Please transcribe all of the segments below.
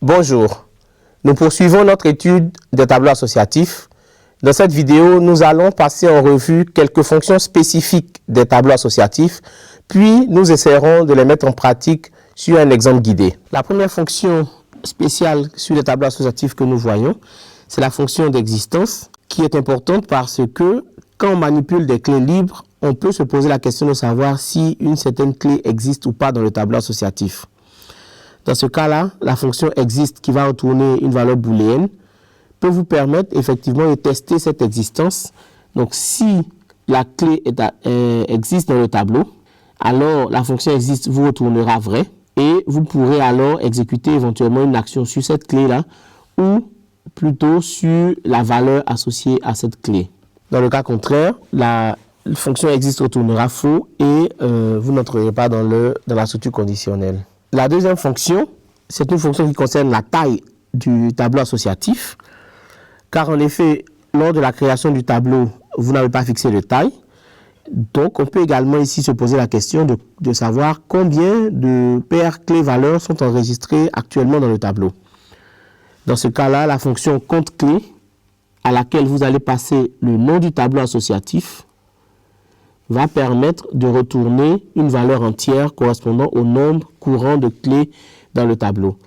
Bonjour, nous poursuivons notre étude des tableaux associatifs. Dans cette vidéo, nous allons passer en revue quelques fonctions spécifiques des tableaux associatifs, puis nous essaierons de les mettre en pratique sur un exemple guidé. La première fonction spéciale sur les tableaux associatifs que nous voyons, c'est la fonction d'existence, qui est importante parce que quand on manipule des clés libres, on peut se poser la question de savoir si une certaine clé existe ou pas dans le tableau associatif. Dans ce cas-là, la fonction existe qui va retourner une valeur booléenne peut vous permettre effectivement de tester cette existence. Donc si la clé existe dans le tableau, alors la fonction existe vous retournera vrai et vous pourrez alors exécuter éventuellement une action sur cette clé-là ou plutôt sur la valeur associée à cette clé. Dans le cas contraire, la fonction existe retournera faux et vous n'entrerez pas dans la structure conditionnelle. La deuxième fonction, c'est une fonction qui concerne la taille du tableau associatif, car en effet, lors de la création du tableau, vous n'avez pas fixé de taille. Donc, on peut également ici se poser la question de savoir combien de paires clés-valeurs sont enregistrées actuellement dans le tableau. Dans ce cas-là, la fonction compte-clé, à laquelle vous allez passer le nom du tableau associatif, va permettre de retourner une valeur entière correspondant au nombre courant de clés dans le tableau.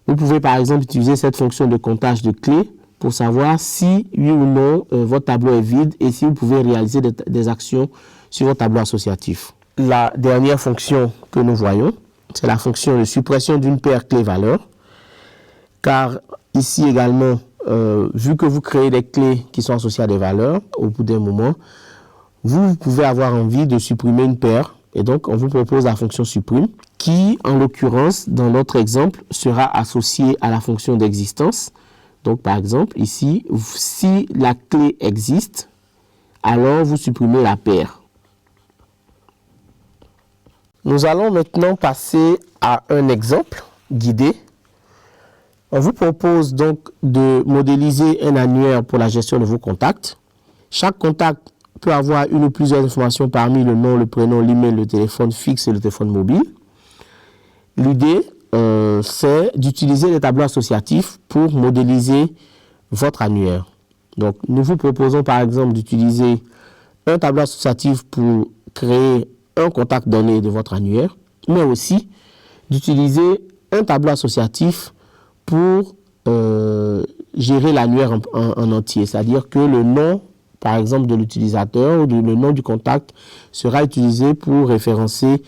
Vous pouvez par exemple utiliser cette fonction de comptage de clés pour savoir si oui ou non votre tableau est vide et si vous pouvez réaliser des actions sur votre tableau associatif. La dernière fonction que nous voyons, c'est la fonction de suppression d'une paire clé-valeur, car ici également, vu que vous créez des clés qui sont associées à des valeurs, au bout d'un moment, vous pouvez avoir envie de supprimer une paire et donc on vous propose la fonction supprime qui, en l'occurrence, dans notre exemple, sera associée à la fonction d'existence. Donc par exemple, ici, si la clé existe, alors vous supprimez la paire. Nous allons maintenant passer à un exemple guidé. On vous propose donc de modéliser un annuaire pour la gestion de vos contacts. Chaque contact peut avoir une ou plusieurs informations parmi le nom, le prénom, l'email, le téléphone fixe et le téléphone mobile. L'idée, c'est d'utiliser les tableaux associatifs pour modéliser votre annuaire. Donc, nous vous proposons par exemple d'utiliser un tableau associatif pour créer un contact donné de votre annuaire, mais aussi d'utiliser un tableau associatif pour gérer l'annuaire en entier, c'est-à-dire que le nom par exemple de l'utilisateur ou le nom du contact sera utilisé pour référencer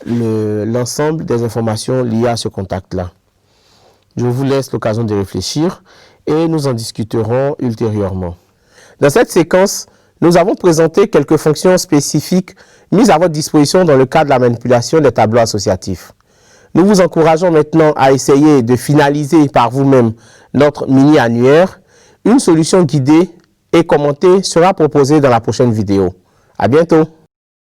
l'ensemble des informations liées à ce contact-là. Je vous laisse l'occasion de réfléchir et nous en discuterons ultérieurement. Dans cette séquence, nous avons présenté quelques fonctions spécifiques mises à votre disposition dans le cadre de la manipulation des tableaux associatifs. Nous vous encourageons maintenant à essayer de finaliser par vous-même notre mini-annuaire. Une solution guidée et commentée sera proposée dans la prochaine vidéo. À bientôt!